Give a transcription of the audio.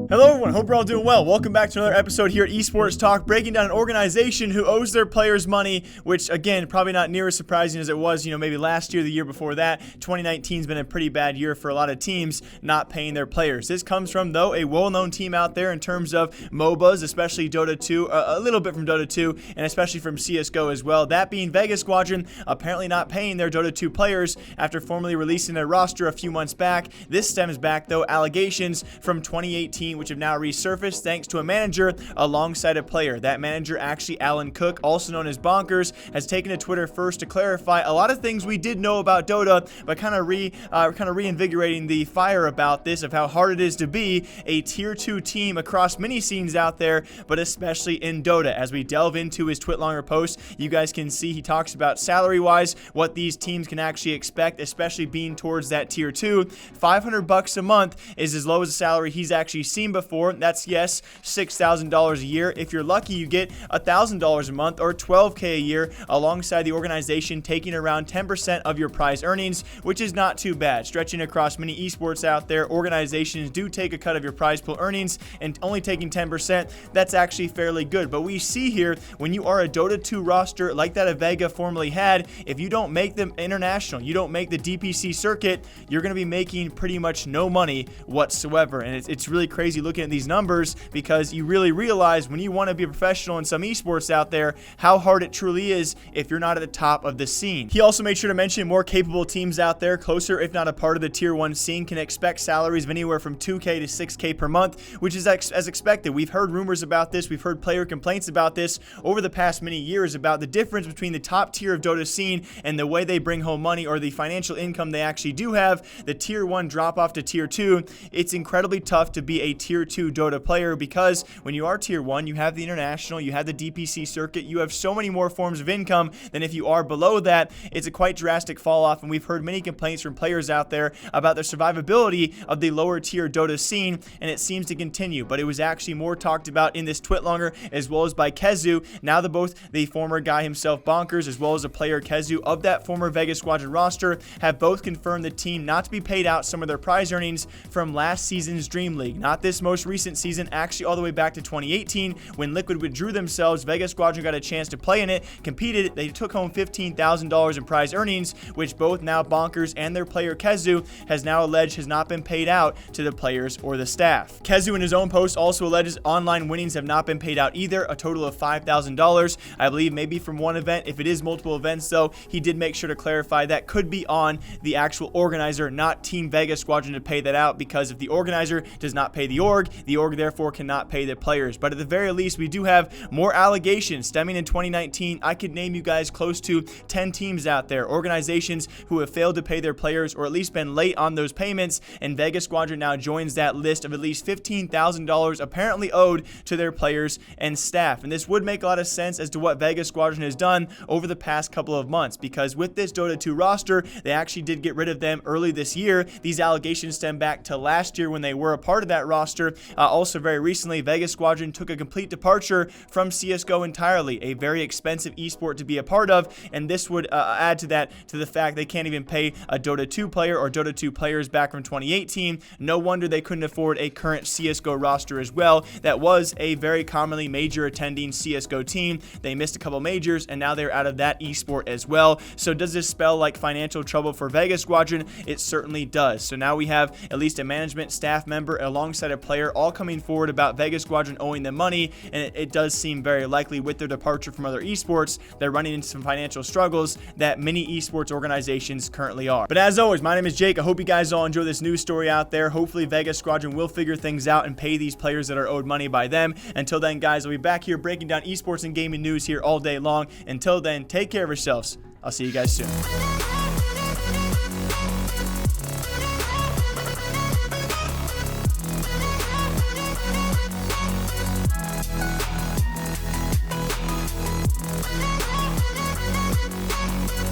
Hello everyone, hope you're all doing well. Welcome back to another episode here at Esports Talk, breaking down an organization who owes their players money, which again, probably not near as surprising as it was, maybe last year, the year before that. 2019's been a pretty bad year for a lot of teams not paying their players. This comes from, though, a well-known team out there in terms of MOBAs, especially Dota 2, a little bit from Dota 2, and especially from CSGO as well. That being Vega Squadron, apparently not paying their Dota 2 players after formally releasing their roster a few months back. This stems back, though, allegations from 2018, which have now resurfaced thanks to a manager alongside a player. That manager, actually Alan Cook, also known as Bonkers, has taken to Twitter first to clarify a lot of things we did know about Dota, but kind of reinvigorating the fire about this, of how hard it is to be a tier 2 team across many scenes out there, but especially in Dota. As we delve into his Twitlonger post, you guys can see he talks about salary-wise, what these teams can actually expect, especially being towards that tier 2. $500 a month is as low as a salary he's actually seen before. That's, yes, $6,000 a year. If you're lucky, you get $1,000 a month or $12K a year, alongside the organization taking around 10% of your prize earnings, which is not too bad. Stretching across many esports out there, organizations do take a cut of your prize pool earnings, and only taking 10%, that's actually fairly good. But we see here, when you are a Dota 2 roster like that of Vega formerly had, if you don't make them international, you don't make the DPC circuit, you're going to be making pretty much no money whatsoever. And it's really crazy looking at these numbers, because you really realize when you want to be a professional in some esports out there, how hard it truly is if you're not at the top of the scene. He also made sure to mention more capable teams out there, closer if not a part of the tier 1 scene, can expect salaries of anywhere from 2K to 6K per month, which is as expected. We've heard rumors about this, we've heard player complaints about this over the past many years, about the difference between the top tier of Dota scene and the way they bring home money, or the financial income they actually do have. The tier 1 drop off to tier 2, it's incredibly tough to be a tier 2 Dota player, because when you are tier 1, you have the international, you have the DPC circuit, you have so many more forms of income than if you are below that. It's a quite drastic fall off, and we've heard many complaints from players out there about the survivability of the lower tier Dota scene, and it seems to continue. But it was actually more talked about in this Twitlonger, as well as by Kezu. Now that both the former guy himself, Bonkers, as well as the player Kezu of that former Vega Squadron roster, have both confirmed the team not to be paid out some of their prize earnings from last season's Dream League. Not this most recent season, actually all the way back to 2018, when Liquid withdrew themselves. Vega Squadron got a chance to play in it, competed, they took home $15,000 in prize earnings, which both now Bonkers and their player Kezu has now alleged has not been paid out to the players or the staff. Kezu in his own post also alleges online winnings have not been paid out either, a total of $5,000, I believe, maybe from one event. If it is multiple events, though, he did make sure to clarify that could be on the actual organizer, not Team Vega Squadron, to pay that out, because if the organizer does not pay the org therefore cannot pay the players. But at the very least, we do have more allegations stemming in 2019. I could name you guys close to 10 teams out there, organizations who have failed to pay their players, or at least been late on those payments, and Vega Squadron now joins that list of at least $15,000 apparently owed to their players and staff. And this would make a lot of sense as to what Vega Squadron has done over the past couple of months, because with this Dota 2 roster, they actually did get rid of them early this year. These allegations stem back to last year when they were a part of that roster. Also very recently, Vega Squadron took a complete departure from CSGO entirely, a very expensive esport to be a part of, and this would add to that, to the fact they can't even pay a Dota 2 player or Dota 2 players back from 2018. No wonder they couldn't afford a current CSGO roster as well. That was a very commonly major attending CSGO team. They missed a couple majors, and now they're out of that esport as well. So does this spell like financial trouble for Vega Squadron? It certainly does. So now we have at least a management staff member alongside a player all coming forward about Vega Squadron owing them money, and it does seem very likely with their departure from other esports, they're running into some financial struggles that many esports organizations currently are. But as always, my name is Jake. I hope you guys all enjoy this news story out there. Hopefully Vega Squadron will figure things out and pay these players that are owed money by them. Until then, guys, I'll be back here breaking down esports and gaming news here all day long. Until then, take care of yourselves. I'll see you guys soon.